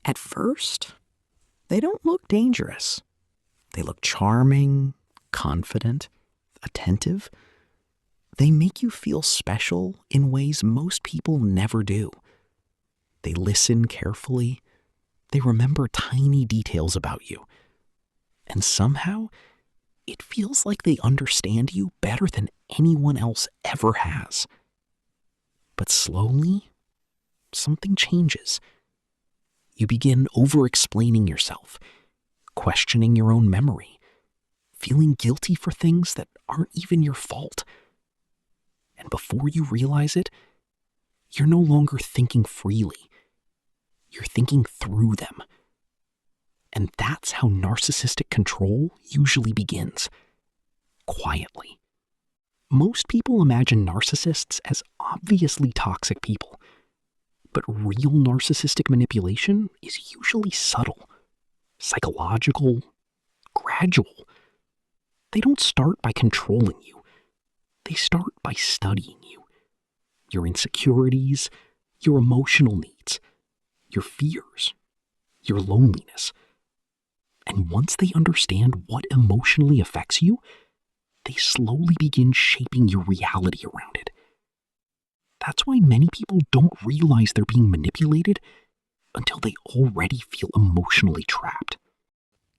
At first, they don't look dangerous. They look charming, confident, attentive. They make you feel special in ways most people never do. They listen carefully. They remember tiny details about you. And somehow, it feels like they understand you better than anyone else ever has. But slowly, something changes. You begin over-explaining yourself, questioning your own memory, feeling guilty for things that aren't even your fault. And before you realize it, you're no longer thinking freely. You're thinking through them. And that's how narcissistic control usually begins. Quietly. Most people imagine narcissists as obviously toxic people. But real narcissistic manipulation is usually subtle, psychological, gradual. They don't start by controlling you. They start by studying you. Your insecurities, your emotional needs, your fears, your loneliness. And once they understand what emotionally affects you, they slowly begin shaping your reality around it. That's why many people don't realize they're being manipulated until they already feel emotionally trapped.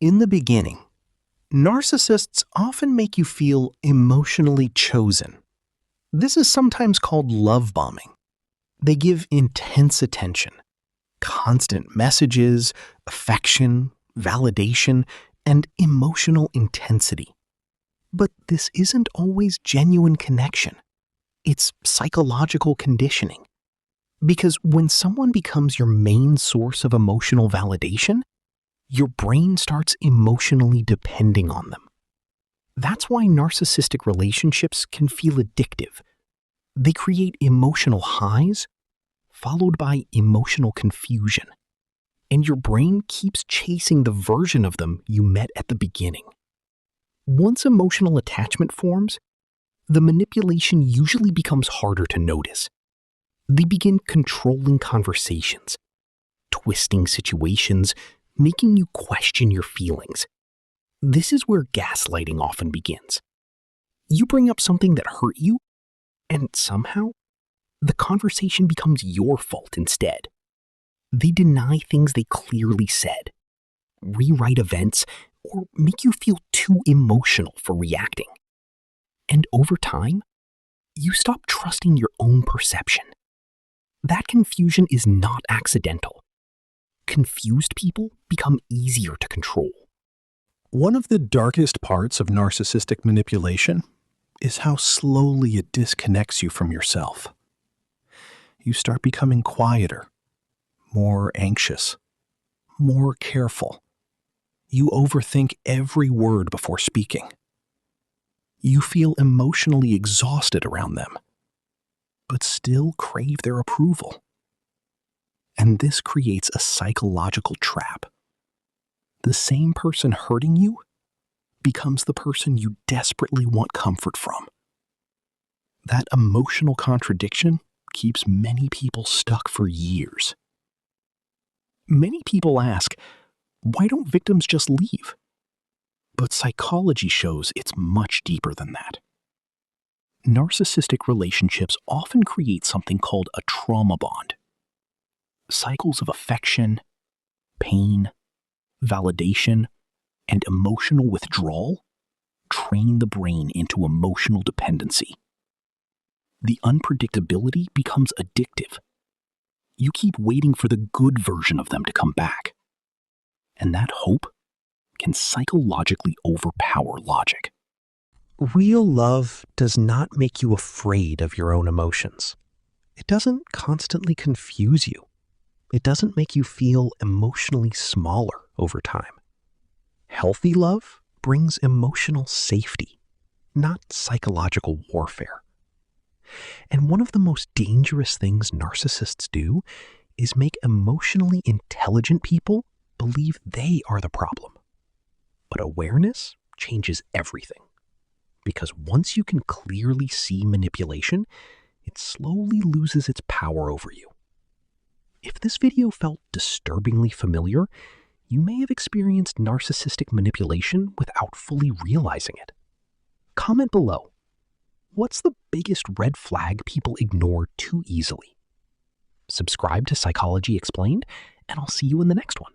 In the beginning, narcissists often make you feel emotionally chosen. This is sometimes called love bombing. They give intense attention, constant messages, affection, validation, and emotional intensity. But this isn't always genuine connection. It's psychological conditioning. Because when someone becomes your main source of emotional validation, your brain starts emotionally depending on them. That's why narcissistic relationships can feel addictive. They create emotional highs, followed by emotional confusion. And your brain keeps chasing the version of them you met at the beginning. Once emotional attachment forms, the manipulation usually becomes harder to notice. They begin controlling conversations, twisting situations, making you question your feelings. This is where gaslighting often begins. You bring up something that hurt you, and somehow, the conversation becomes your fault instead. They deny things they clearly said, rewrite events, or make you feel too emotional for reacting. And over time, you stop trusting your own perception. That confusion is not accidental. Confused people become easier to control. One of the darkest parts of narcissistic manipulation is how slowly it disconnects you from yourself. You start becoming quieter, more anxious, more careful. You overthink every word before speaking. You feel emotionally exhausted around them, but still crave their approval. And this creates a psychological trap. The same person hurting you becomes the person you desperately want comfort from. That emotional contradiction keeps many people stuck for years. Many people ask, why don't victims just leave? But psychology shows it's much deeper than that. Narcissistic relationships often create something called a trauma bond. Cycles of affection, pain, validation, and emotional withdrawal train the brain into emotional dependency. The unpredictability becomes addictive. You keep waiting for the good version of them to come back. And that hope can psychologically overpower logic. Real love does not make you afraid of your own emotions. It doesn't constantly confuse you. It doesn't make you feel emotionally smaller over time. Healthy love brings emotional safety, not psychological warfare. And one of the most dangerous things narcissists do is make emotionally intelligent people believe they are the problem. But awareness changes everything. Because once you can clearly see manipulation, it slowly loses its power over you. If this video felt disturbingly familiar, you may have experienced narcissistic manipulation without fully realizing it. Comment below. What's the biggest red flag people ignore too easily? Subscribe to Psychology Explained, and I'll see you in the next one.